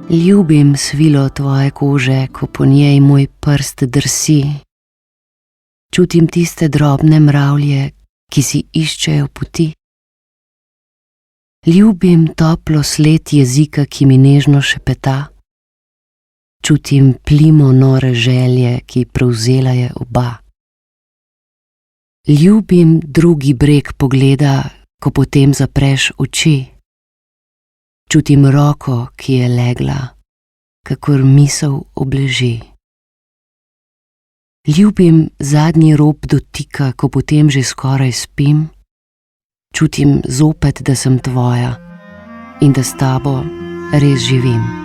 Ljubim svilo tvoje kože, ko po njej moj prst drsi. Čutim tiste drobne mravlje, ki si iščejo poti. Ljubim toplo sled jezika, ki mi nežno šepeta. Čutim plimo nore želje, ki prevzela je oba. Ljubim drugi breg pogleda, ko potem zapreš oči. Čutim roko, ki je legla, kakor misel obleži. Ljubim zadnji rob dotika, ko potem že skoraj spim. Čutim zopet, da sem tvoja in da s tabo res živim.